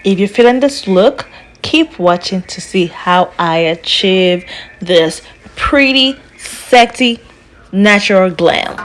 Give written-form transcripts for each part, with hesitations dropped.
If you're feeling this look, keep watching to see how I achieve this pretty, sexy, natural glam.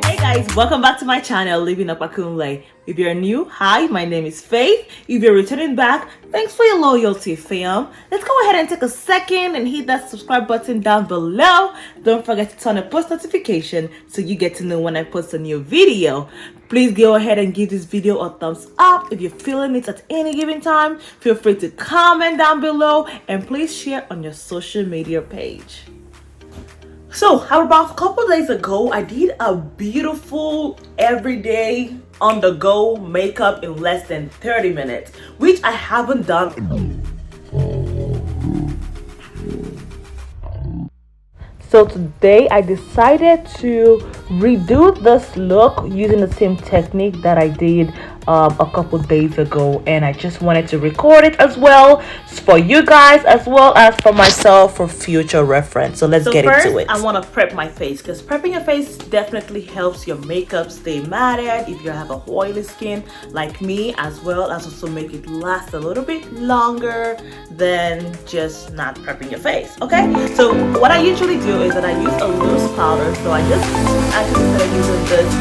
Hey guys, welcome back to my channel, Living Up Akumle. If you're new, hi, my name is Faith. If you're returning back, thanks for your loyalty, fam. Let's go ahead and take a second and hit that subscribe button down below. Don't forget to turn on post notification so you get to know when I post a new video. Please go ahead and give this video a thumbs up. If you're feeling it at any given time, feel free to comment down below and please share on your social media page. So, about a couple days ago, I did a beautiful everyday on the go makeup in less than 30 minutes, which I haven't done. So today I decided to redo this look using the same technique that I did a couple days ago, and I just wanted to record it as well for you guys as well as for myself for future reference. So let's get into it. I want to prep my face because prepping your face definitely helps your makeup stay matted if you have a oily skin like me, as well as also make it last a little bit longer than just not prepping your face. Okay, so what I usually do is that I use a loose powder. So I just actually started using this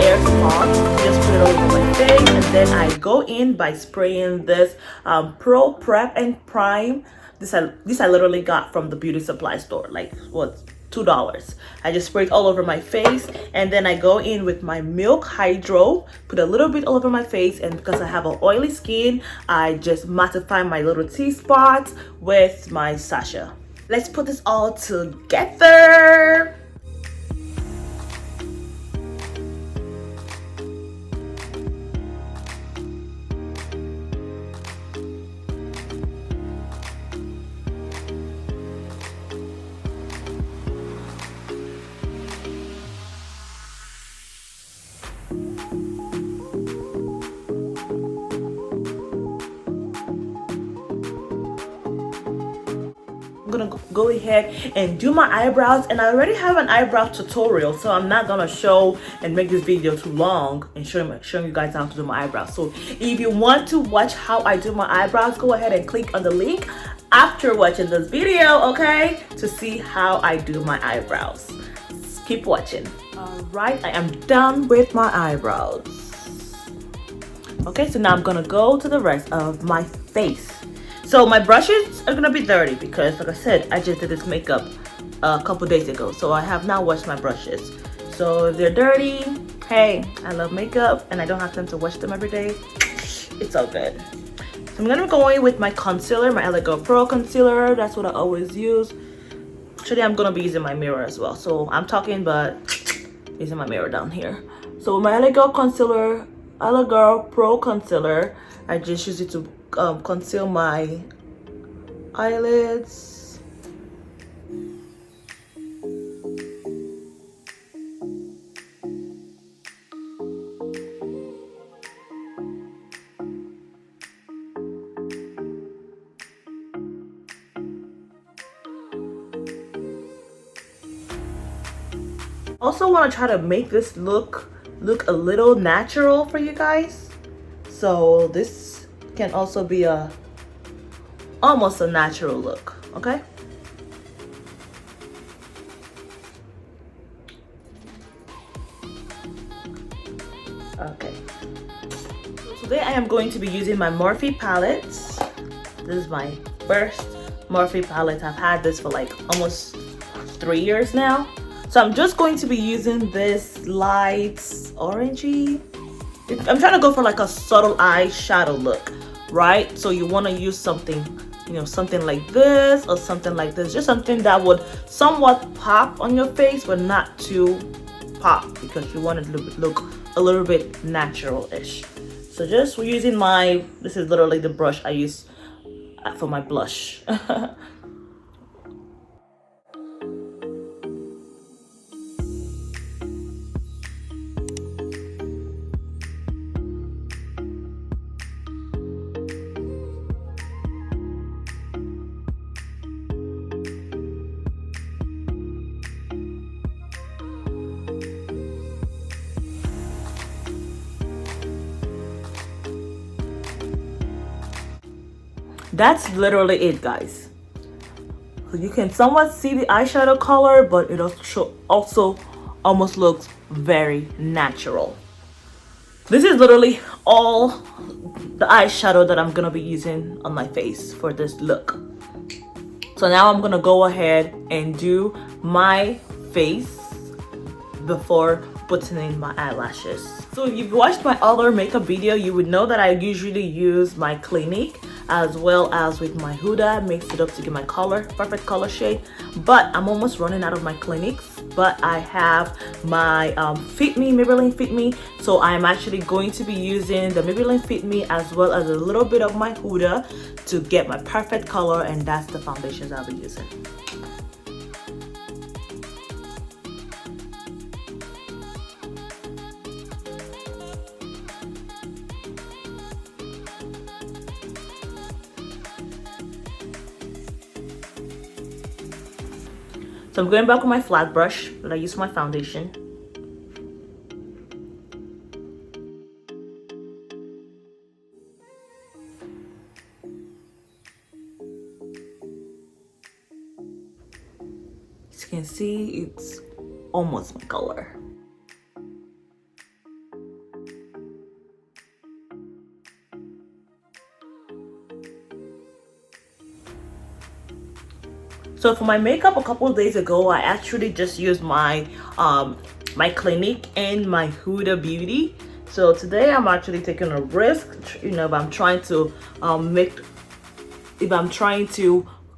air sponge, just put it over my face, and then I go in by spraying this Pro Prep and Prime. This I literally got from the beauty supply store, like what, $2. I just spray it all over my face, and then I go in with my Milk Hydro, put a little bit all over my face, and because I have an oily skin, I just mattify my little T-spots with my Sasha. Let's put this all together. Gonna go ahead and do my eyebrows, and I already have an eyebrow tutorial, so I'm not gonna show and make this video too long and showing you guys how to do my eyebrows. So if you want to watch how I do my eyebrows, go ahead and click on the link after watching this video, okay, to see how I do my eyebrows. Keep watching. All right, I am done with my eyebrows. Okay, so now I'm gonna go to the rest of my face. So my brushes are gonna be dirty because, like I said, I just did this makeup a couple days ago, so I have not washed my brushes. So if they're dirty, hey, I love makeup and I don't have time to wash them every day. It's all good. So I'm gonna go in with my concealer, my LA Girl Pro concealer. That's what I always use. Actually, I'm gonna be using my mirror as well. So I'm talking, but using my mirror down here. So my LA Girl concealer, LA Girl Pro concealer, I just use it to conceal my eyelids. Also want to try to make this look a little natural for you guys. So this can also be almost a natural look, okay? Okay. So today I am going to be using my Morphe palette. This is my first Morphe palette. I've had this for like almost 3 years now. So I'm just going to be using this light orangey. I'm trying to go for like a subtle eyeshadow look, right? So you want to use something, you know, something like this or something like this, just something that would somewhat pop on your face but not too pop, because you want it to look a little bit natural-ish. So just we're using this is literally the brush I use for my blush. that's literally it, guys. So you can somewhat see the eyeshadow color, but it also almost looks very natural. This is literally all the eyeshadow that I'm gonna be using on my face for this look. So now I'm gonna go ahead and do my face before putting in my eyelashes. So if you've watched my other makeup video, you would know that I usually use my Clinique as well as with my Huda, mix it up to get my color, perfect color shade. But I'm almost running out of my Cliniques, but I have my Fit Me, Maybelline Fit Me. So I'm actually going to be using the Maybelline Fit Me as well as a little bit of my Huda to get my perfect color, and that's the foundations I'll be using. So I'm going back with my flat brush that I use for my foundation. As you can see, it's almost my color. So for my makeup a couple of days ago, I actually just used my my Clinique and my Huda Beauty. So today I'm actually taking a risk, you know, if I'm trying to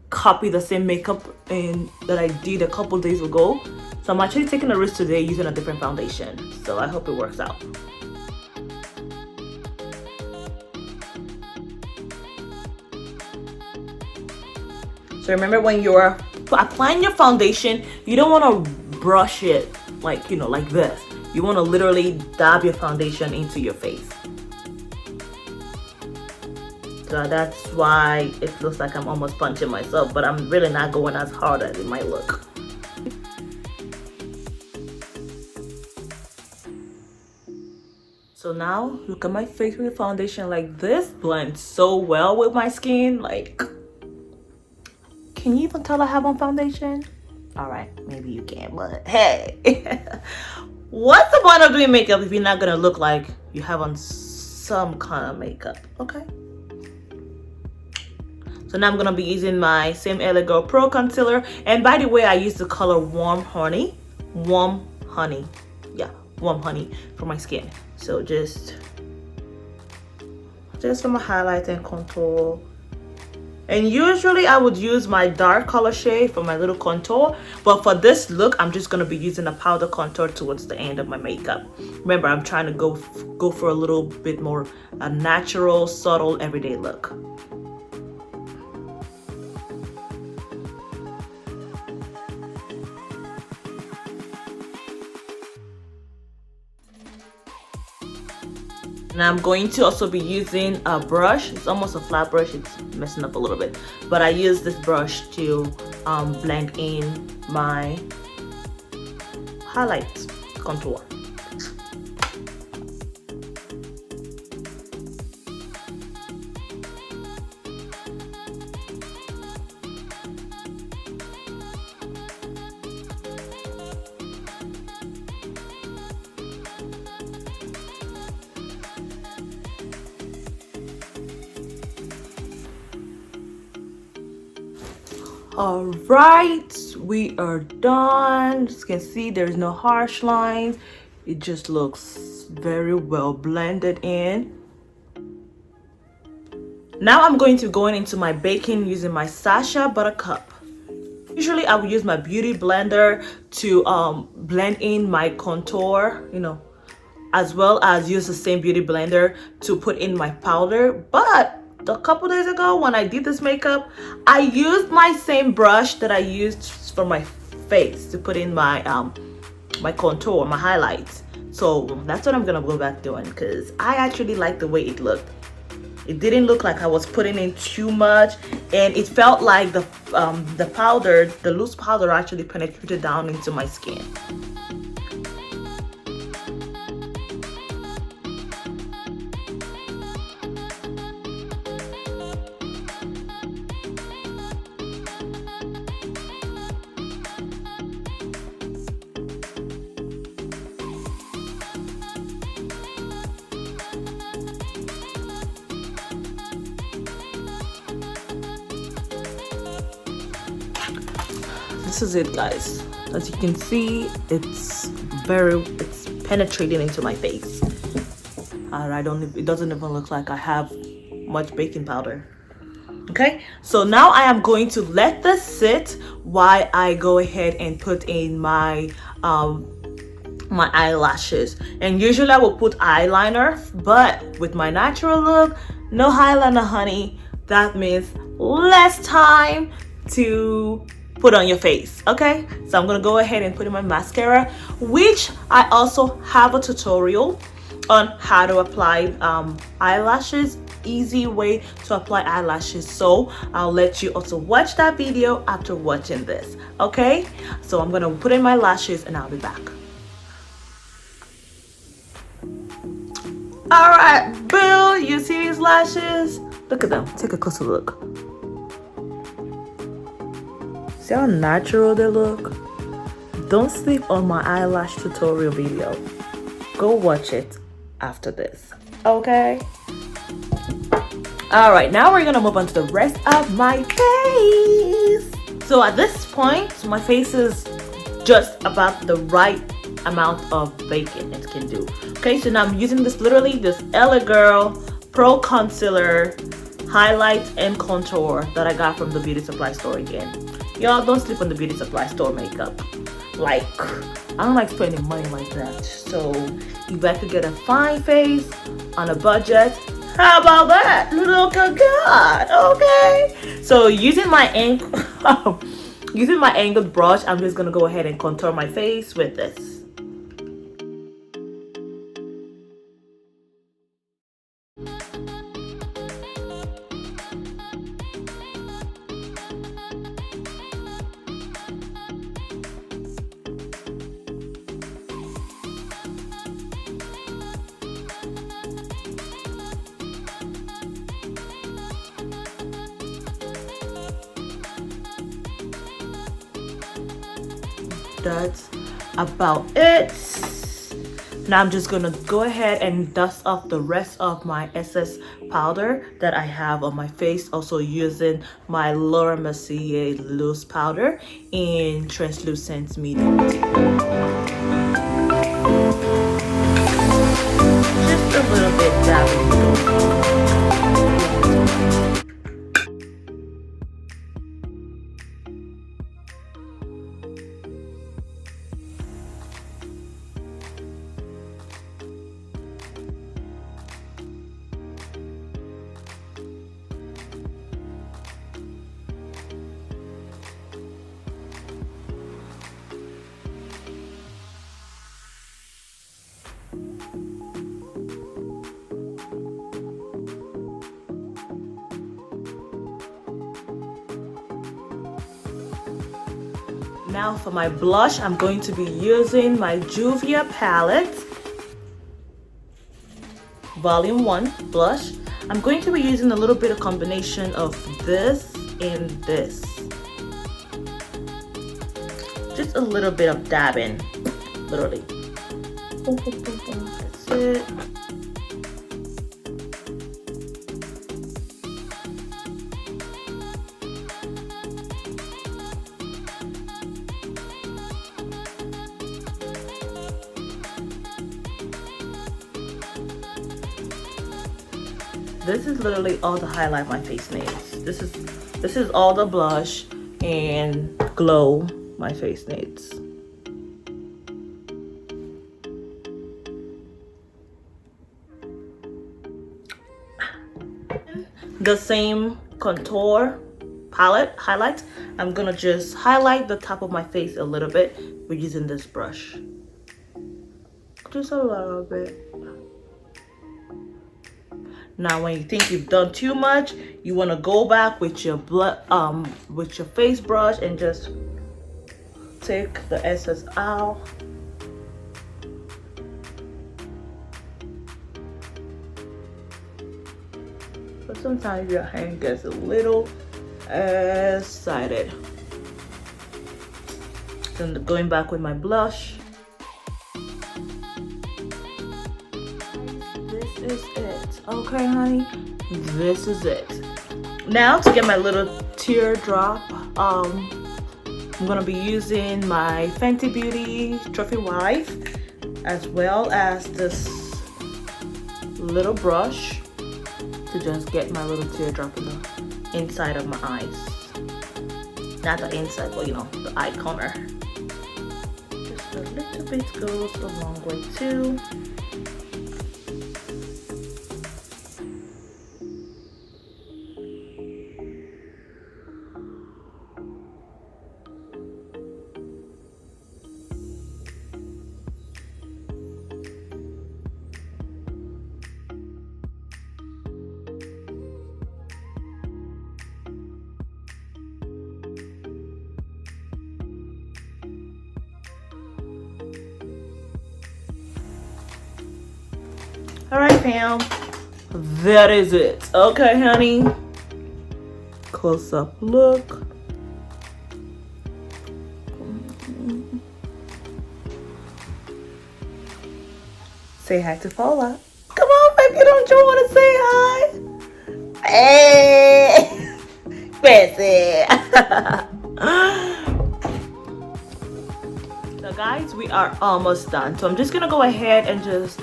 copy the same makeup that I did a couple days ago. So I'm actually taking a risk today using a different foundation. So I hope it works out. So remember, when you're applying your foundation, you don't want to brush it like, you know, like this. You want to literally dab your foundation into your face. So that's why it looks like I'm almost punching myself, but I'm really not going as hard as it might look. So now look at my face with the foundation. Like, this blends so well with my skin. Like, can you even tell I have on foundation? All right, maybe you can, but hey. What's the point of doing makeup if you're not gonna look like you have on some kind of makeup, okay? So now I'm gonna be using my same LA Girl Pro Concealer. And by the way, I use the color Warm Honey. Warm Honey. Yeah, Warm Honey for my skin. So just for my highlight and contour. And usually I would use my dark color shade for my little contour, but for this look I'm just going to be using a powder contour towards the end of my makeup. Remember, I'm trying to go for a little bit more a natural, subtle, everyday look. Now I'm going to also be using a brush. It's almost a flat brush. It's messing up a little bit, but I use this brush to blend in my highlight contour. All right, we are done. As you can see, there's no harsh lines. It just looks very well blended in. Now I'm going to go into my baking using my Sacha Buttercup. Usually I would use my beauty blender to blend in my contour, you know, as well as use the same beauty blender to put in my powder. But a couple days ago when I did this makeup, I used my same brush that I used for my face to put in my my contour, my highlights. So that's what I'm gonna go back doing, because I actually like the way it looked. It didn't look like I was putting in too much, and it felt like the powder, the loose powder, actually penetrated down into my skin. this is it, guys. As you can see, it's penetrating into my face. It doesn't even look like I have much baking powder. Okay, so now I am going to let this sit while I go ahead and put in my my eyelashes. And usually I will put eyeliner, but with my natural look, no eyeliner, honey. That means less time to put on your face. Okay, so I'm gonna go ahead and put in my mascara, which I also have a tutorial on how to apply eyelashes, easy way to apply eyelashes, so I'll let you also watch that video after watching this. Okay, so I'm gonna put in my lashes and I'll be back. All right, Bill, you see these lashes? Look at them. Take a closer look. See how natural they look? Don't sleep on my eyelash tutorial video. Go watch it after this. Okay? All right, now we're gonna move on to the rest of my face. So at this point, my face is just about the right amount of baking it can do. Okay, so now I'm using this LA Girl Pro Concealer Highlight and Contour that I got from the beauty supply store again. Y'all, don't sleep on the beauty supply store makeup. Like, I don't like spending money like that. So if I could get a fine face on a budget, how about that? Look at God. Okay, so using my angled brush, I'm just gonna go ahead and contour my face with this. That's about it. Now I'm just gonna go ahead and dust off the rest of my excess powder that I have on my face, also using my Laura Mercier loose powder in translucent medium. Just a little bit dabbing. Now for my blush, I'm going to be using my Juvia palette, Volume 1 blush. I'm going to be using a little bit of combination of this and this. Just a little bit of dabbing, literally. That's it. This is literally all to highlight my face needs. This is all the blush and glow my face needs. The same contour palette highlight, I'm gonna just highlight the top of my face a little bit with using this brush. Just a little bit. Now when you think you've done too much, you want to go back with your face brush and just take the excess out. But sometimes your hand gets a little excited. Then going back with my blush. This is it. Okay, honey, this is it. Now to get my little teardrop I'm gonna be using my Fenty Beauty Trophy Wife, as well as this little brush to just get my little teardrop in the inside of my eyes. Not the inside, but you know, the eye corner. Just a little bit goes a long way too. All right, fam, that is it. Okay, honey, close up look. Say hi to Paula. Come on, baby, don't you want to say hi? Hey, Bessie. So guys, we are almost done. So I'm just gonna go ahead and just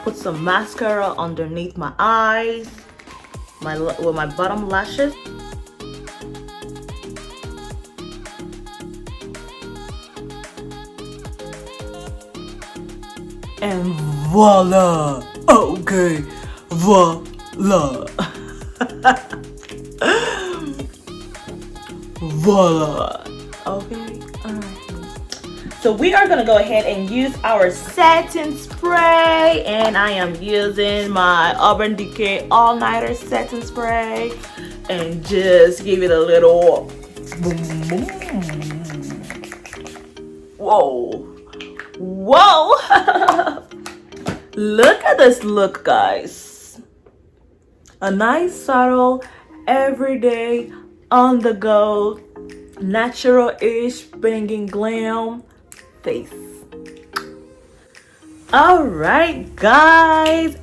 put some mascara underneath my eyes, with my bottom lashes. And voila! Okay, voila! Voila! Okay, alright. So we are gonna go ahead and use our setting spray, and I am using my Urban Decay All Nighter setting spray, and just give it a little boom, boom. Whoa! Whoa! Look at this look, guys. A nice, subtle, everyday, on the go, natural-ish, banging glam face. All right, guys,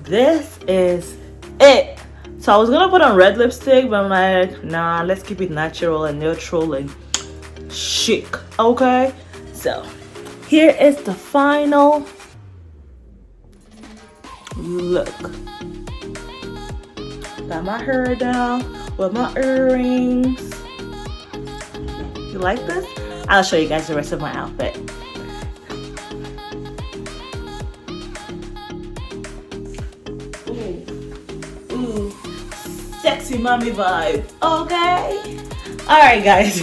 this is it. So I was gonna put on red lipstick, but I'm like, nah, let's keep it natural and neutral and chic. Okay, so here is the final look. Got my hair down with my earrings. You like this? I'll show you guys the rest of my outfit. Ooh, sexy mommy vibe. Okay. Alright guys,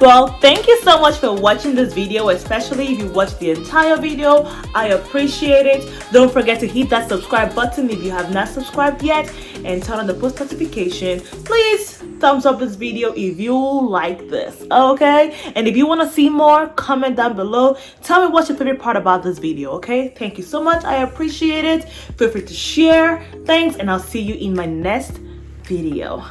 well, thank you so much for watching this video, especially if you watched the entire video. I appreciate it. Don't forget to hit that subscribe button if you have not subscribed yet, and turn on the post notification. Please thumbs up this video if you like this, okay? And if you want to see more, comment down below. Tell me what's your favorite part about this video, okay? Thank you so much. I appreciate it. Feel free to share. Thanks, and I'll see you in my next video.